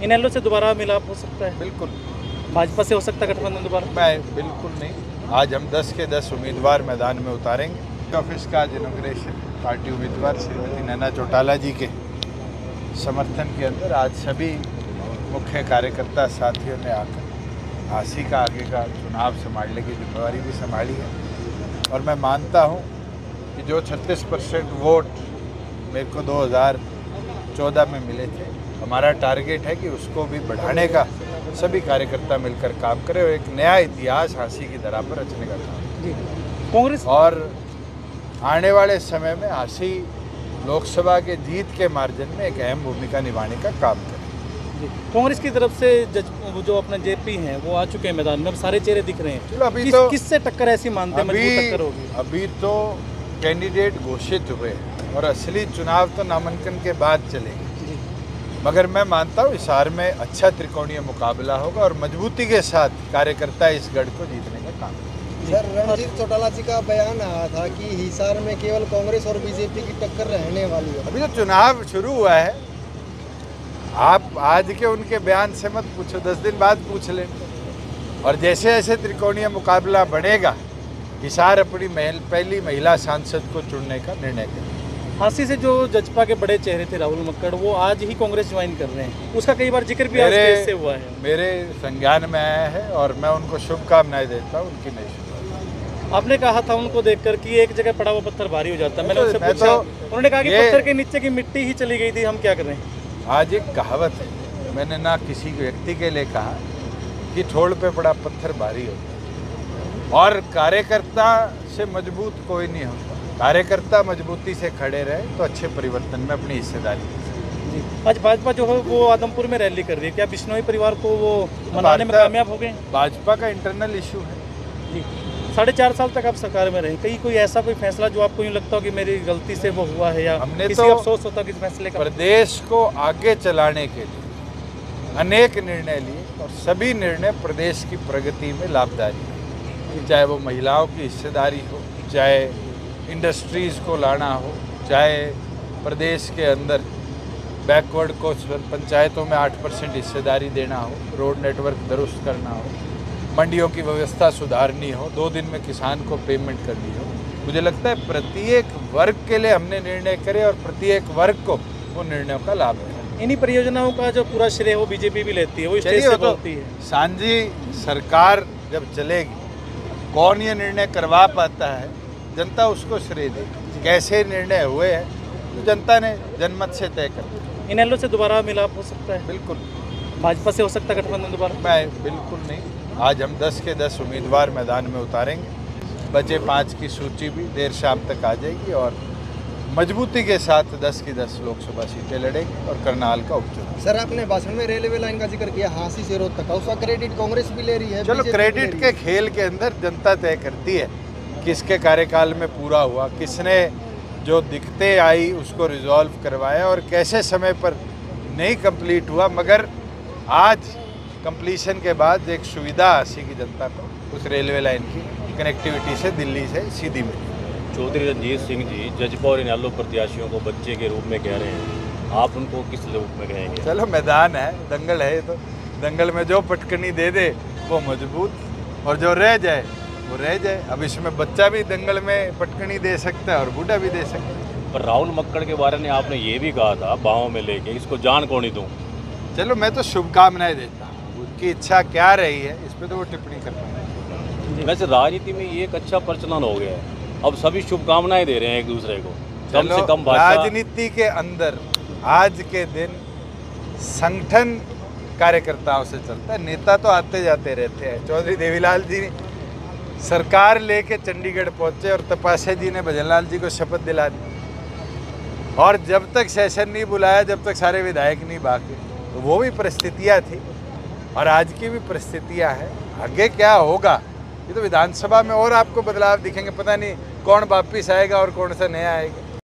इनेलो से दोबारा मिलाप हो सकता है? बिल्कुल। भाजपा से हो सकता है गठबंधन दोबारा? मैं बिल्कुल नहीं। आज हम 10 के 10 उम्मीदवार मैदान में उतारेंगे। ऑफिस का आज इनॉग्रेशन पार्टी उम्मीदवार श्रीमती नैना चौटाला जी के समर्थन के अंदर आज सभी मुख्य कार्यकर्ता साथियों ने आकर आसी का आगे का चुनाव संभालने की जिम्मेवारी भी संभाली है। और मैं मानता हूं कि जो 36% वोट मेरे को 2014 में मिले थे, हमारा टारगेट है कि उसको भी बढ़ाने का सभी कार्यकर्ता मिलकर काम करें और एक नया इतिहास हांसी की धरा पर रचने का काम जी। कांग्रेस और आने वाले समय में हांसी लोकसभा के जीत के मार्जिन में एक अहम भूमिका निभाने का काम करें। कांग्रेस की तरफ से जो अपने जेपी हैं वो आ चुके हैं मैदान में, अब सारे चेहरे दिख रहे हैं। चलो अभी तो किससे टक्कर ऐसी मानते हैं मजबूत टक्कर होगी? अभी तो कैंडिडेट घोषित हुए और असली चुनाव तो नामांकन के बाद चलेंगे, मगर मैं मानता हूँ हिसार में अच्छा त्रिकोणीय मुकाबला होगा और मजबूती के साथ कार्यकर्ता इस गढ़ को जीतने का काम। सर, रणजीत चौटाला जी का बयान आया था कि हिसार में केवल कांग्रेस और बीजेपी की टक्कर रहने वाली है। अभी तो चुनाव शुरू हुआ है, आप आज के उनके बयान से मत पूछो, 10 दिन बाद पूछ लें। और जैसे जैसे त्रिकोणीय मुकाबला बढ़ेगा, हिसार अपनी पहली महिला सांसद को चुनने का निर्णय करेगा। हांसी से जो जजपा के बड़े चेहरे थे राहुल मक्कड़, वो आज ही कांग्रेस ज्वाइन कर रहे हैं। उसका कई बार जिक्र भी आज से हुआ है। मेरे संज्ञान में आया है और मैं उनको शुभकामनाएं देता हूँ उनकी नई शुरुआत। आपने कहा था उनको देखकर कि एक जगह पड़ा हुआ पत्थर भारी हो जाता है। मैंने उनसे पूछा, उन्होंने कहा कि पत्थर के नीचे की मिट्टी ही चली गई थी, हम क्या करें? आज एक कहावत है, मैंने ना किसी व्यक्ति के लिए कहा कि ठोड़ पे पड़ा पत्थर भारी होता है, और कार्यकर्ता से मजबूत कोई नहीं होता। कार्यकर्ता मजबूती से खड़े रहे तो अच्छे परिवर्तन में अपनी हिस्सेदारी। आज भाजपा जो है वो आदमपुर में रैली कर रही है, क्या बिश्नोई परिवार को वो मनाने में कामयाब हो गए? भाजपा का इंटरनल इशू है जी। 4.5 साल तक आप सरकार में रहे, कहीं कोई ऐसा कोई फैसला जो आपको यूँ लगता हो कि मेरी गलती से वो हुआ है, या हमने किसी तो अफसोस होता कि इस फैसले का? प्रदेश को आगे चलाने के लिए अनेक निर्णय लिए और सभी निर्णय प्रदेश की प्रगति में लाभकारी है। चाहे वो महिलाओं की हिस्सेदारी हो, चाहे इंडस्ट्रीज़ को लाना हो, चाहे प्रदेश के अंदर बैकवर्ड को पंचायतों में 8% हिस्सेदारी देना हो, रोड नेटवर्क दुरुस्त करना हो, मंडियों की व्यवस्था सुधारनी हो, 2 दिन में किसान को पेमेंट करनी हो। मुझे लगता है प्रत्येक वर्ग के लिए हमने निर्णय करे और प्रत्येक वर्ग को वो निर्णयों का लाभ है। इन्हीं परियोजनाओं का जो पूरा श्रेय वो बीजेपी भी लेती है, वो स्टेज से बोलती है। सांझी सरकार जब चलेगी, कौन ये निर्णय करवा पाता है, जनता उसको श्रेय देगी। कैसे निर्णय हुए हैं तो जनता ने जनमत से तय कर दिया। इनेलो से दोबारा मिलाप हो सकता है? बिल्कुल। भाजपा से हो सकता है गठबंधन दोबारा? मैं बिल्कुल नहीं। आज हम 10 के 10 उम्मीदवार मैदान में उतारेंगे। बचे 5 की सूची भी देर शाम तक आ जाएगी और मजबूती के साथ 10 की 10 लोकसभा सीटें लड़ेंगे और करनाल का उपचुनाव। सर, आपने भाषण में रेलवे लाइन का जिक्र किया, हांसी से रोहतक का, उसका क्रेडिट कांग्रेस भी ले रही है। चलो, क्रेडिट के खेल के अंदर जनता तय करती है किसके कार्यकाल में पूरा हुआ, किसने जो दिक्कतें आई उसको रिजॉल्व करवाया और कैसे समय पर नहीं कंप्लीट हुआ। मगर आज कंप्लीशन के बाद एक सुविधा हांसी की जनता को उस रेलवे लाइन की कनेक्टिविटी से दिल्ली से सीधी मिली। चौधरी रणजीत सिंह जी जजपा और इनेलो प्रत्याशियों को बच्चे के रूप में कह रहे हैं, आप उनको किस रूप में कहेंगे? चलो, मैदान है, दंगल है, तो दंगल में जो पटकनी दे दे वो मजबूत, और जो रह जाए वो रह जाए। अब इसमें बच्चा भी दंगल में पटकनी दे सकता है और बूढ़ा भी दे सकता है। पर राहुल मक्कड़ के बारे में आपने ये भी कहा था बाहों में लेके, इसको जान कौन ही दूँ? चलो, मैं तो शुभकामनाएं देता हूँ, उनकी इच्छा क्या रही है इस पर तो वो टिप्पणी करता है। वैसे राजनीति में ये एक अच्छा प्रचलन हो गया है, अब सभी शुभकामनाएं दे रहे हैं एक दूसरे को। कम से कम राजनीति के अंदर आज के दिन संगठन कार्यकर्ताओं से चलता है। नेता तो आते जाते रहते हैं। चौधरी देवीलाल जी सरकार लेके चंडीगढ़ पहुंचे और तपस्या जी ने भजनलाल जी को शपथ दिला दी, और जब तक सेशन नहीं बुलाया, जब तक सारे विधायक नहीं भागे, तो वो भी परिस्थितियाँ थी और आज की भी परिस्थितियाँ हैं। आगे क्या होगा ये तो विधानसभा में और आपको बदलाव दिखेंगे, पता नहीं कौन वापिस आएगा और कौन सा नया आएगा।